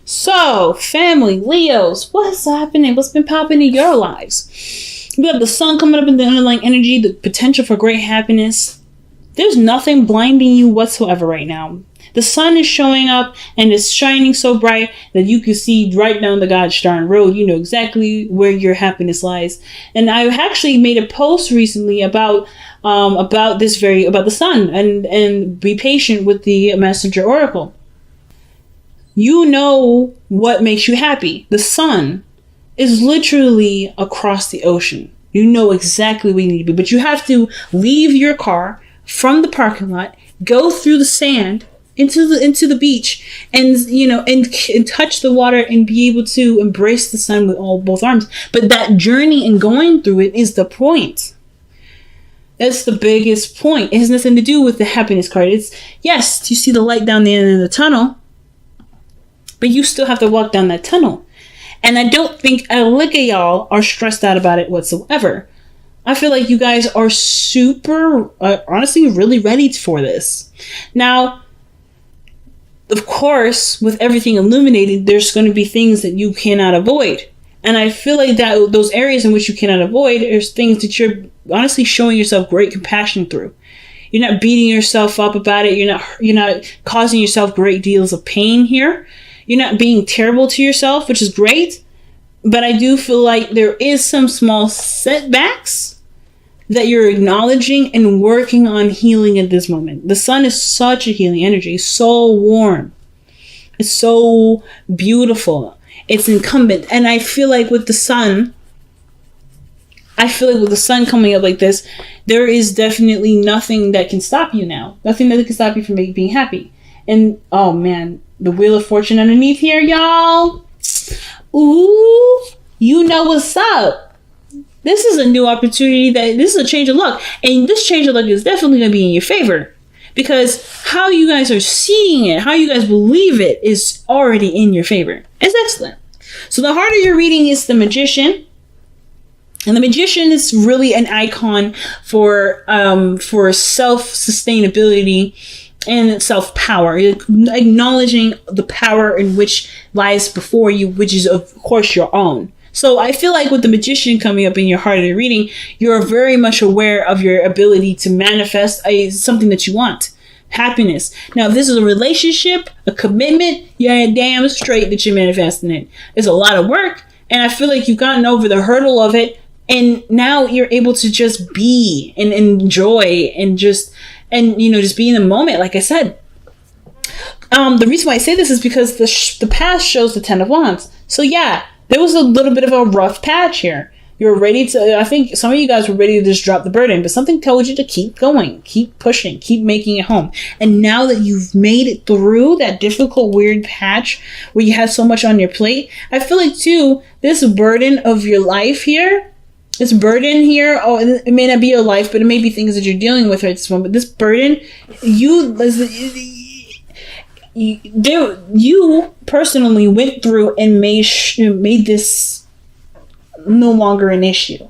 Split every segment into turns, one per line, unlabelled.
So, family, Leos, what's happening? What's been popping in your lives? We have the sun coming up in the underlying energy, the potential for great happiness. There's nothing blinding you whatsoever right now. The sun is showing up and it's shining so bright that you can see right down the gosh darn road. You know exactly where your happiness lies. And I actually made a post recently about the sun and be patient with the messenger oracle. You know what makes you happy. The sun is literally across the ocean. You know exactly where you need to be, but you have to leave your car from the parking lot, go through the sand into the beach, and and touch the water and be able to embrace the sun with both arms. But that journey and going through it is the point. That's the biggest point. It has nothing to do with the happiness card. It's, yes, you see the light down the end of the tunnel, but you still have to walk down that tunnel. And I don't think a lick of y'all are stressed out about it whatsoever. I feel like you guys are super, honestly, really ready for this. Now, of course, with everything illuminated, there's going to be things that you cannot avoid. And I feel like that those areas in which you cannot avoid are things that you're honestly showing yourself great compassion through. You're not beating yourself up about it. You're not causing yourself great deals of pain here. You're not being terrible to yourself, which is great. But I do feel like there is some small setbacks that you're acknowledging and working on healing at this moment. The sun is such a healing energy. It's so warm. It's so beautiful. It's incumbent. And I feel like with the sun coming up like this, there is definitely nothing that can stop you now. Nothing that can stop you from being happy. And, oh man, the Wheel of Fortune underneath here, y'all. Ooh, you know what's up. This is a new opportunity. This is a change of luck. And this change of luck is definitely going to be in your favor. Because how you guys are seeing it, how you guys believe it, is already in your favor. It's excellent. So the heart of your reading is the Magician. And the Magician is really an icon for self-sustainability and self-power. Acknowledging the power in which lies before you, which is, of course, your own. So I feel like with the Magician coming up in your heart of the reading, you're very much aware of your ability to manifest something that you want. Happiness. Now, if this is a relationship, a commitment, you're damn straight that you're manifesting it. It's a lot of work, and I feel like you've gotten over the hurdle of it, and now you're able to just be and enjoy and just be in the moment, like I said. The reason why I say this is because the past shows the Ten of Wands. So yeah, there was a little bit of a rough patch here. You're ready to, I think some of you guys were ready to just drop the burden, but something told you to keep going, keep pushing, keep making it home. And now that you've made it through that difficult, weird patch where you had so much on your plate, I feel like too, this burden of your life here, this burden here, it may not be your life, but it may be things that you're dealing with at this moment. But this burden, you personally went through and made this no longer an issue.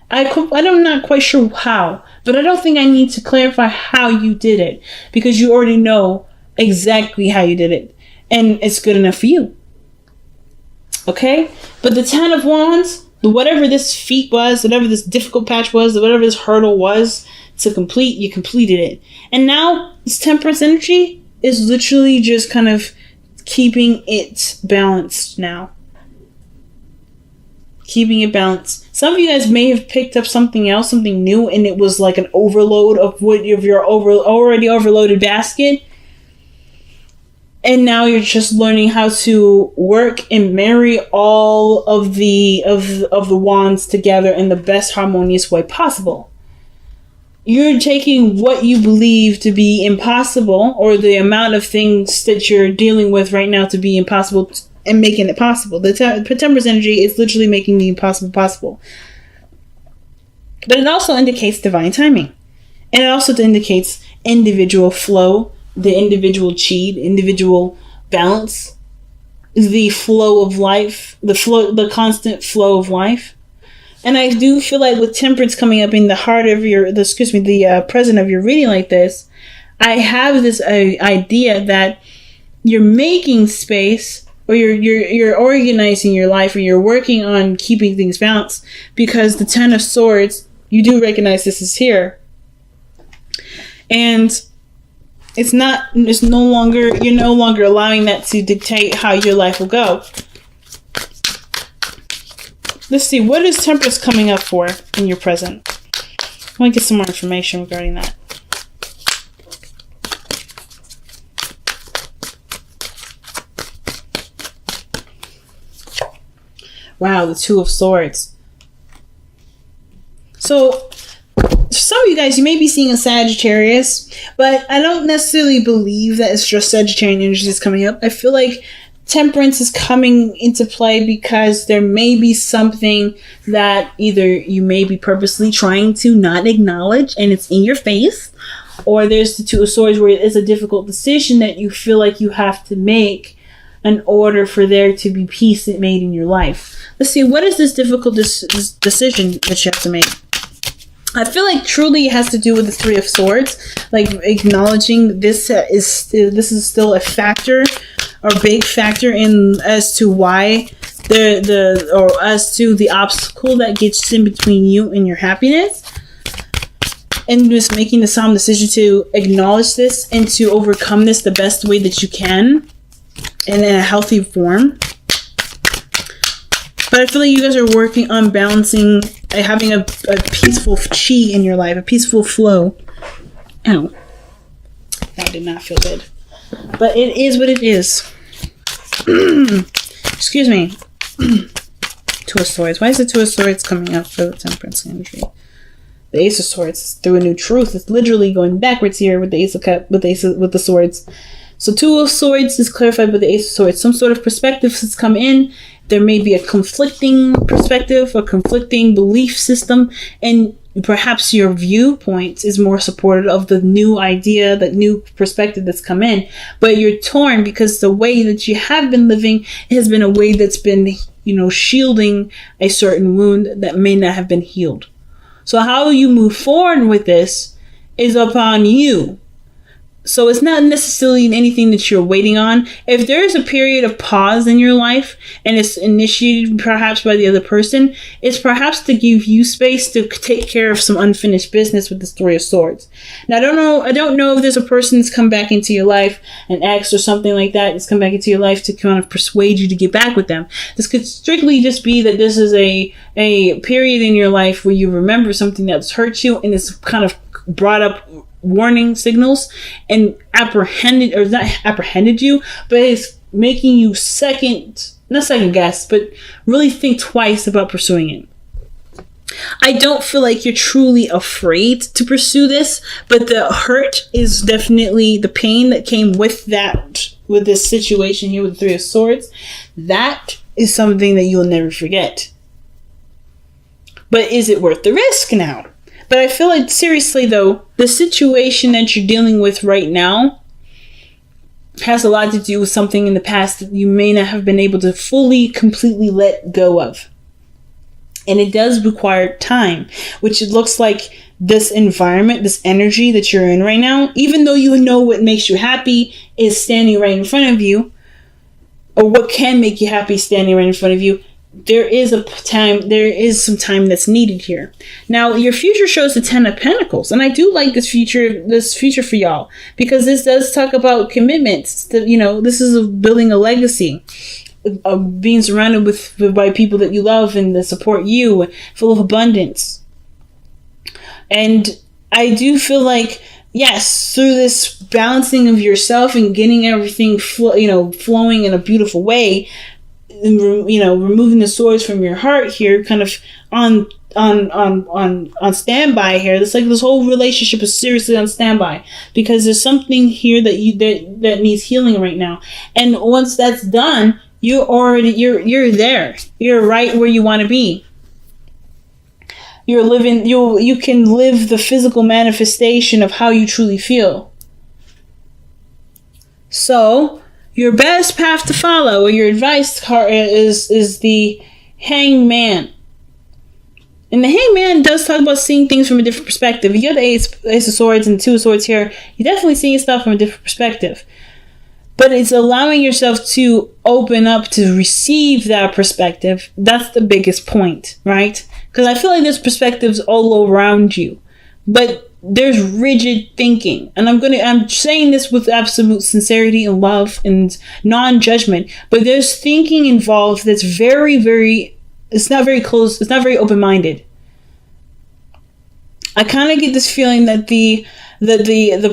I'm not quite sure how, but I don't think I need to clarify how you did it, because you already know exactly how you did it, and it's good enough for you. Okay? But the Ten of Wands, whatever this feat was, whatever this difficult patch was, whatever this hurdle was to complete, you completed it. And now this Temperance energy is literally just kind of keeping it balanced now. Keeping it balanced. Some of you guys may have picked up something else, something new, and it was like an overload of your already overloaded basket. And now you're just learning how to work and marry all of the wands together in the best harmonious way possible. You're taking what you believe to be impossible, or the amount of things that you're dealing with right now to be impossible, and making it possible. The Temperance energy is literally making the impossible possible. But it also indicates divine timing. And it also indicates individual flow, the individual chi, the individual balance, the flow of life, the constant flow of life. And I do feel like with Temperance coming up in the heart of the present of your reading like this, I have this idea that you're making space or you're organizing your life, or you're working on keeping things balanced, because the Ten of Swords, you do recognize this is here. And you're no longer allowing that to dictate how your life will go. Let's see, what is Temperance coming up for in your present? I want to get some more information regarding that. Wow, the Two of Swords. So, some of you guys, you may be seeing a Sagittarius, but I don't necessarily believe that it's just Sagittarian energy that's coming up. I feel like Temperance is coming into play because there may be something that either you may be purposely trying to not acknowledge and it's in your face, or there's the Two of Swords where it's a difficult decision that you feel like you have to make in order for there to be peace made in your life. Let's see, what is this difficult decision that you have to make? I feel like truly it has to do with the Three of Swords, like acknowledging this is still a factor, or big factor in as to why or as to the obstacle that gets in between you and your happiness, and just making the solemn decision to acknowledge this and to overcome this the best way that you can and in a healthy form. But I feel like you guys are working on balancing, having a peaceful chi in your life, a peaceful flow. Ow. That did not feel good. But it is what it is. Excuse me. Two of Swords. Why is the Two of Swords coming up for the Temperance energy? The Ace of Swords, through a new truth. It's literally going backwards here with the Ace of Cups, with the Swords. So Two of Swords is clarified by the Ace of Swords. Some sort of perspective has come in. There may be a conflicting perspective, a conflicting belief system, and perhaps your viewpoint is more supportive of the new idea, that new perspective that's come in. But you're torn because the way that you have been living has been a way that's been, shielding a certain wound that may not have been healed. So how you move forward with this is upon you. So it's not necessarily anything that you're waiting on. If there is a period of pause in your life and it's initiated perhaps by the other person, it's perhaps to give you space to take care of some unfinished business with the Three of Swords. Now, I don't know if there's a person that's come back into your life, an ex or something like that, that's come back into your life to kind of persuade you to get back with them. This could strictly just be that this is a period in your life where you remember something that's hurt you and it's kind of brought up warning signals and not apprehended you, but it's making you not second guess, but really think twice about pursuing it. I don't feel like you're truly afraid to pursue this, but the hurt is definitely the pain that came with this situation here with the Three of Swords. That is something that you'll never forget. But is it worth the risk now? But I feel like, seriously though, the situation that you're dealing with right now has a lot to do with something in the past that you may not have been able to completely let go of. And it does require time, which it looks like this environment, this energy that you're in right now, even though you know what makes you happy is standing right in front of you, or what can make you happy standing right in front of you, there is some time that's needed here. Now, your future shows the Ten of Pentacles, and I do like this future for y'all, because this does talk about commitments. This is building a legacy, of being surrounded by people that you love and that support you, full of abundance. And I do feel like, yes, through this balancing of yourself and getting everything flowing in a beautiful way, removing the swords from your heart here, kind of on standby here. It's like this whole relationship is seriously on standby because there's something here that needs healing right now. And once that's done, you're there. You're right where you want to be. You're living. You can live the physical manifestation of how you truly feel. So, your best path to follow, or your advice card, is the Hangman. And the Hangman does talk about seeing things from a different perspective. You got the Ace of Swords and the Two of Swords here. You're definitely seeing stuff from a different perspective. But it's allowing yourself to open up to receive that perspective. That's the biggest point, right? Because I feel like there's perspectives all around you, but there's rigid thinking. And I'm saying this with absolute sincerity and love and non-judgment, but there's thinking involved that's very, very, it's not very close. It's not very open-minded. I kind of get this feeling that the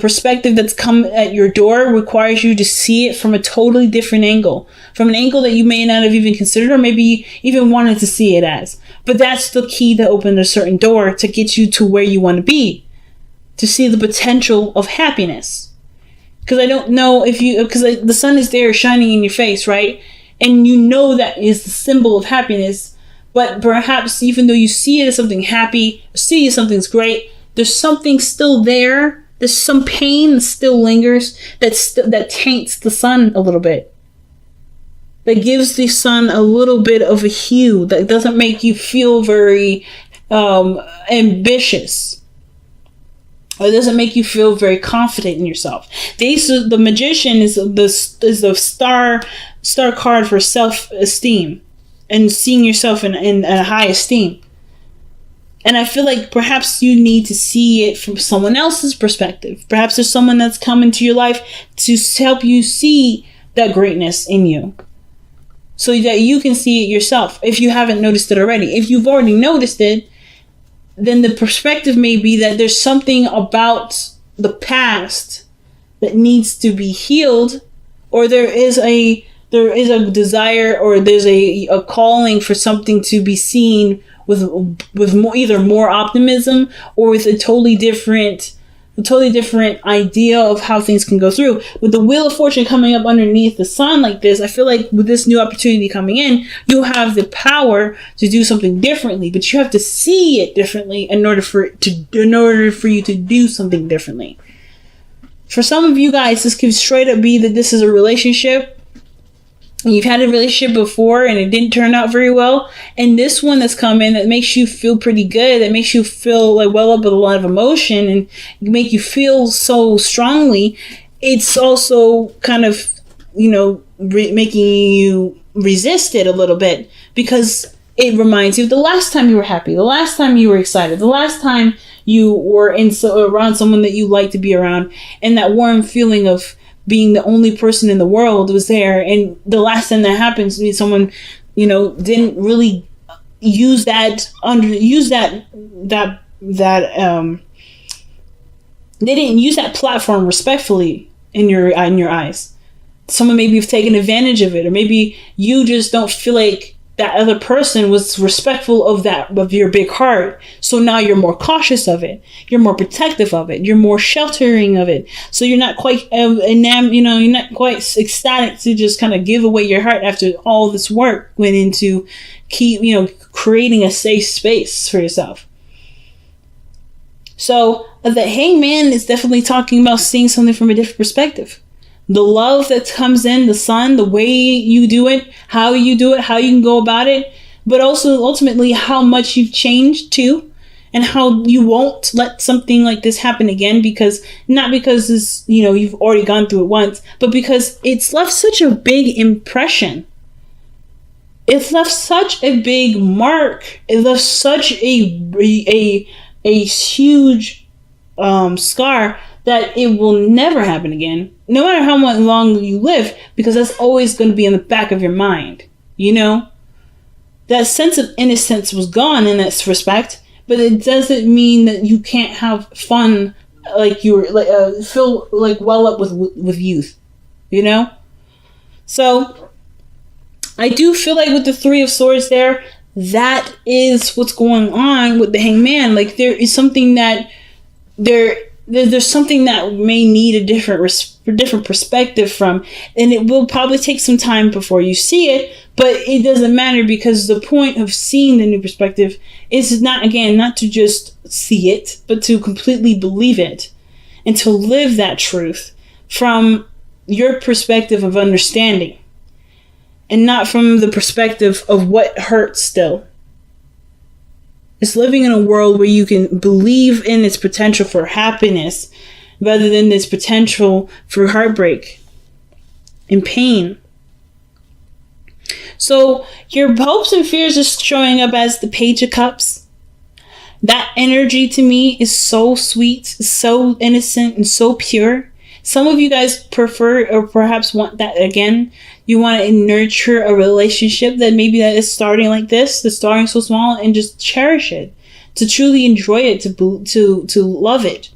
perspective that's come at your door requires you to see it from a totally different angle, from an angle that you may not have even considered or maybe even wanted to see it as. But that's the key to open a certain door to get you to where you want to be, to see the potential of happiness. Because I don't know because the sun is there shining in your face, right? And you know that is the symbol of happiness. But perhaps even though you see it as something happy, see it as something's great, there's something still there. There's some pain that still lingers that taints the sun a little bit. That gives the sun a little bit of a hue that doesn't make you feel very ambitious. Or doesn't make you feel very confident in yourself. The magician is the star card for self-esteem and seeing yourself in a high esteem. And I feel like perhaps you need to see it from someone else's perspective. Perhaps there's someone that's come into your life to help you see that greatness in you, so that you can see it yourself if you haven't noticed it already. If you've already noticed it, then the perspective may be that there's something about the past that needs to be healed, or there is a desire, or there's a calling for something to be seen with either more optimism or with a totally different idea of how things can go through. With the Wheel of Fortune coming up underneath the sun like this, I feel like with this new opportunity coming in, you'll have the power to do something differently, but you have to see it differently in order for you to do something differently. For some of you guys, this could straight up be that this is a relationship. You've had a relationship before and it didn't turn out very well. And this one that's coming that makes you feel pretty good, that makes you feel like well up with a lot of emotion and make you feel so strongly. It's also kind of, making you resist it a little bit, because it reminds you of the last time you were happy, the last time you were excited, the last time you were around someone that you like to be around, and that warm feeling of being the only person in the world was there. And the last time that happens, someone, didn't really use that they didn't use that platform respectfully in your eyes. Someone maybe have taken advantage of it, or maybe you just don't feel like that other person was respectful of your big heart. So now you're more cautious of it. You're more protective of it. You're more sheltering of it. So you're not quite you're not quite ecstatic to just kind of give away your heart after all this work went into creating a safe space for yourself. So the Hangman is definitely talking about seeing something from a different perspective. The love that comes in, the sun, the way you do it, how you can go about it, but also ultimately how much you've changed too, and how you won't let something like this happen again, not because this, you've already gone through it once, but because it's left such a big impression. It's left such a big mark. It left such a huge scar that it will never happen again, no matter how much long you live, because that's always going to be in the back of your mind. That sense of innocence was gone in this respect, but it doesn't mean that you can't have fun, like feel like well up with youth, So I do feel like with the Three of Swords there, that is what's going on with the Hangman. Like there is something that there's something that may need a different perspective from, and it will probably take some time before you see it, but it doesn't matter, because the point of seeing the new perspective is not to just see it, but to completely believe it and to live that truth from your perspective of understanding and not from the perspective of what hurts still. It's living in a world where you can believe in its potential for happiness rather than its potential for heartbreak. in pain. So your hopes and fears are showing up as the Page of Cups. That energy to me is so sweet, so innocent, and so pure. Some of you guys prefer or perhaps want that again. You want to nurture a relationship that maybe that is starting like this, that's starting so small, and just cherish it, to truly enjoy it, to love it.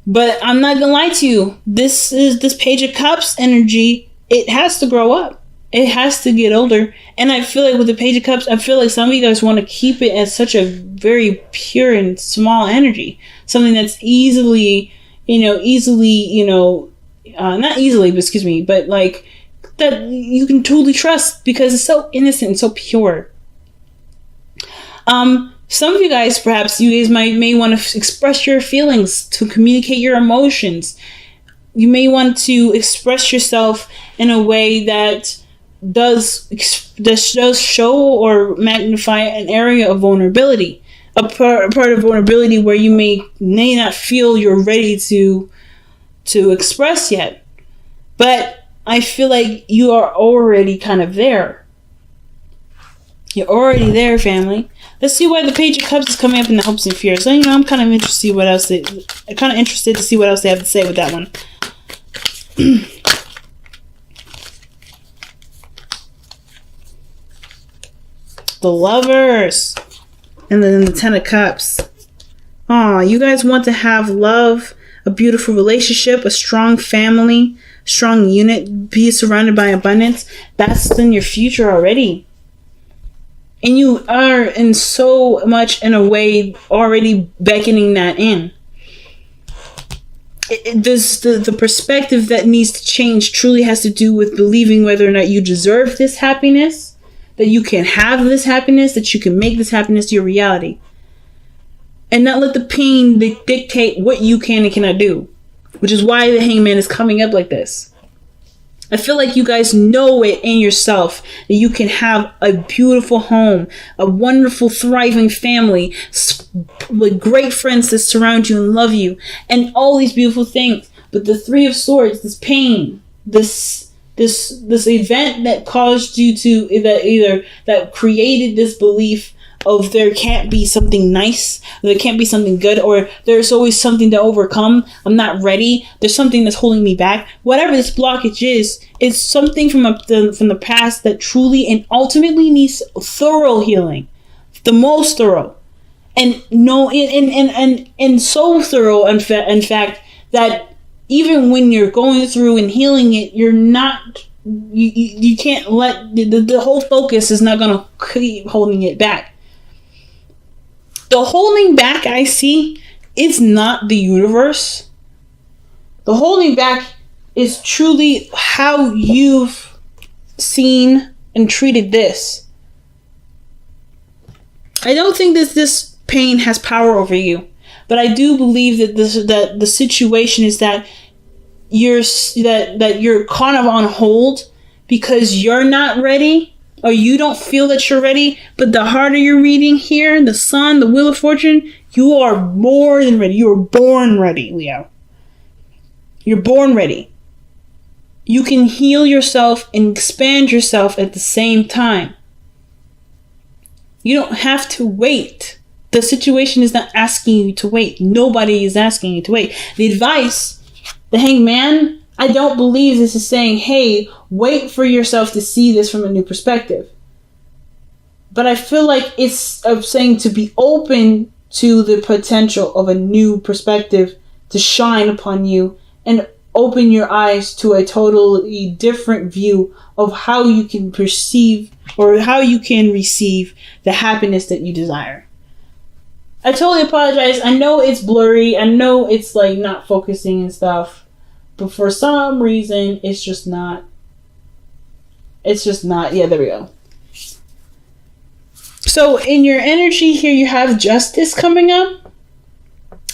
But I'm not gonna lie to you. This Page of Cups energy. It has to grow up. It has to get older. And I feel like with the Page of Cups, I feel like some of you guys want to keep it as such a very pure and small energy. Something that's easily, not easily, but excuse me, but like that you can totally trust because it's so innocent and so pure. Some of you guys, perhaps you guys may want to express your feelings, to communicate your emotions. You may want to express yourself in a way that does show or magnify an area of vulnerability, a part of vulnerability where you may not feel you're ready to express yet. But I feel like you are already kind of there. You're already there, family. Let's see why the Page of Cups is coming up in the hopes and fears. So, I'm kind of interested to see what else they have to say with that one. The Lovers. And then the Ten of Cups. Aw, you guys want to have love, a beautiful relationship, a strong family, strong unit, be surrounded by abundance. That's in your future already. And you are in so much in a way already beckoning that in. The perspective that needs to change truly has to do with believing whether or not you deserve this happiness, that you can have this happiness, that you can make this happiness your reality. And not let the pain dictate what you can and cannot do. Which is why the Hangman is coming up like this. I feel like you guys know it in yourself that you can have a beautiful home, a wonderful, thriving family, with great friends that surround you and love you, and all these beautiful things. But the Three of Swords, this pain, this event that caused you to that created this belief of there can't be something nice, there can't be something good, or there's always something to overcome. I'm not ready. There's something that's holding me back. Whatever this blockage is, it's something from the past that truly and ultimately needs thorough healing, the most thorough, and so thorough. In fact, that even when you're going through and healing it, you're not. You can't let the whole focus is not gonna keep holding it back. The holding back I see is not the universe. The holding back is truly how you've seen and treated this. I don't think that this pain has power over you, but I do believe that the situation is that you're kind of on hold because you're not ready. Or you don't feel that you're ready, but the harder you're reading here, the Sun, the Wheel of Fortune, you are more than ready. You were born ready, Leo. You're born ready. You can heal yourself and expand yourself at the same time. You don't have to wait. The situation is not asking you to wait. Nobody is asking you to wait. The advice, the Hangman, I don't believe this is saying, hey, wait for yourself to see this from a new perspective. But I feel like it's saying to be open to the potential of a new perspective to shine upon you and open your eyes to a totally different view of how you can perceive or how you can receive the happiness that you desire. I totally apologize. I know it's blurry. I know it's like not focusing and stuff. But for some reason, it's just not. Yeah, there we go. So in your energy here, you have Justice coming up.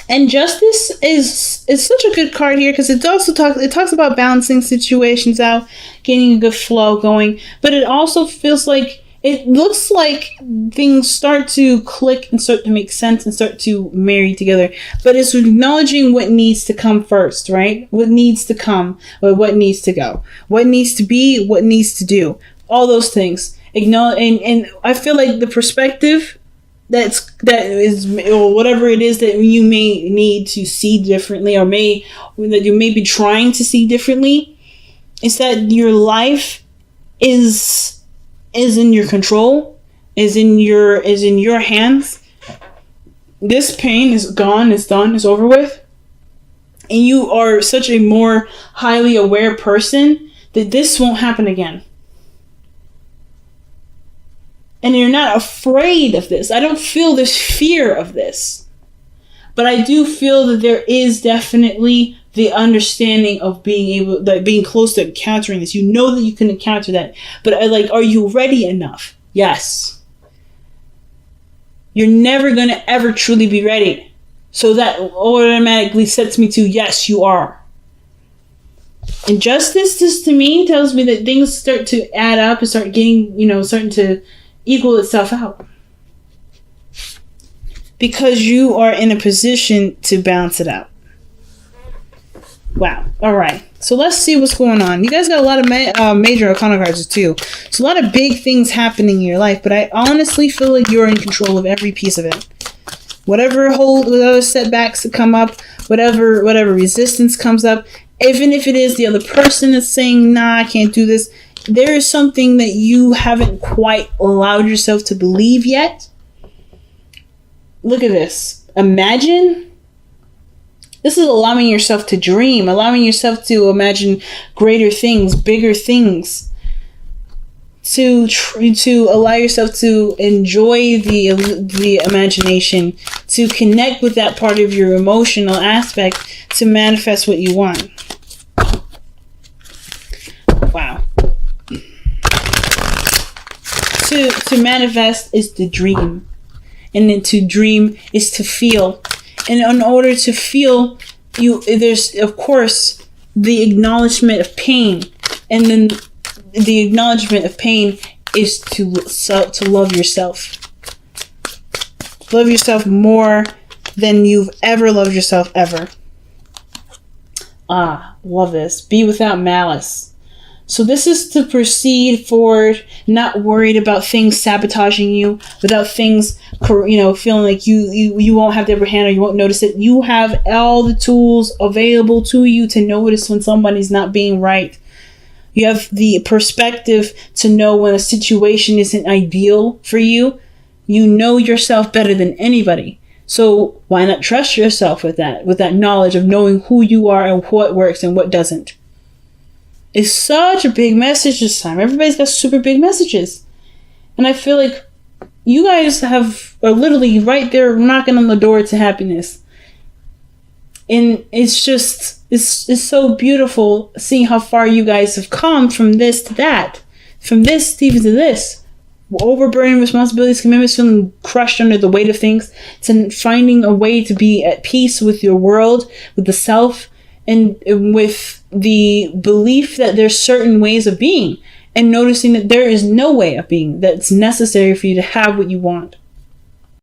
And Justice is such a good card here because it talks about balancing situations out, getting a good flow going. But it also feels like it looks like things start to click and start to make sense and start to marry together. But it's acknowledging what needs to come first, right? What needs to come, or what needs to go, what needs to be, what needs to do, all those things. Acknowledge, and I feel like the perspective that is, or whatever it is that you may need to see differently, or that you may be trying to see differently, is that your life is in your control, is in your hands. This pain is gone, it's done, it's over with. And you are such a more highly aware person that this won't happen again. And you're not afraid of this. I don't feel this fear of this. But I do feel that there is definitely the understanding of being close to encountering this. You know that you can encounter that. But are you ready enough? Yes. You're never going to ever truly be ready. So that automatically sets me to, yes, you are. And justice, this to me tells me that things start to add up and start getting, starting to equal itself out. Because you are in a position to balance it out. Wow. All right. So let's see what's going on. You guys got a lot of major arcana cards too. So a lot of big things happening in your life. But I honestly feel like you're in control of every piece of it. Whatever setbacks that come up, whatever resistance comes up, even if it is the other person that's saying, nah, I can't do this. There is something that you haven't quite allowed yourself to believe yet. Look at this. Imagine. This is allowing yourself to dream, allowing yourself to imagine greater things, bigger things. To allow yourself to enjoy the imagination, to connect with that part of your emotional aspect, to manifest what you want. Wow. To manifest is to dream. And then to dream is to feel. And in order to feel, there's, of course, the acknowledgement of pain. And then the acknowledgement of pain is to love yourself. Love yourself more than you've ever loved yourself ever. Love this. Be without malice. So this is to proceed forward, not worried about things sabotaging you, without things, feeling like you won't have the upper hand or you won't notice it. You have all the tools available to you to notice when somebody's not being right. You have the perspective to know when a situation isn't ideal for you. You know yourself better than anybody. So why not trust yourself with that knowledge of knowing who you are and what works and what doesn't. It's such a big message this time. Everybody's got super big messages. And I feel like you guys are literally right there knocking on the door to happiness. And it's just, it's so beautiful seeing how far you guys have come from this to that. From this to even to this. Overburdened responsibilities, commitments, feeling crushed under the weight of things, to finding a way to be at peace with your world, with the self, and with the belief that there's certain ways of being, and noticing that there is no way of being that's necessary for you to have what you want.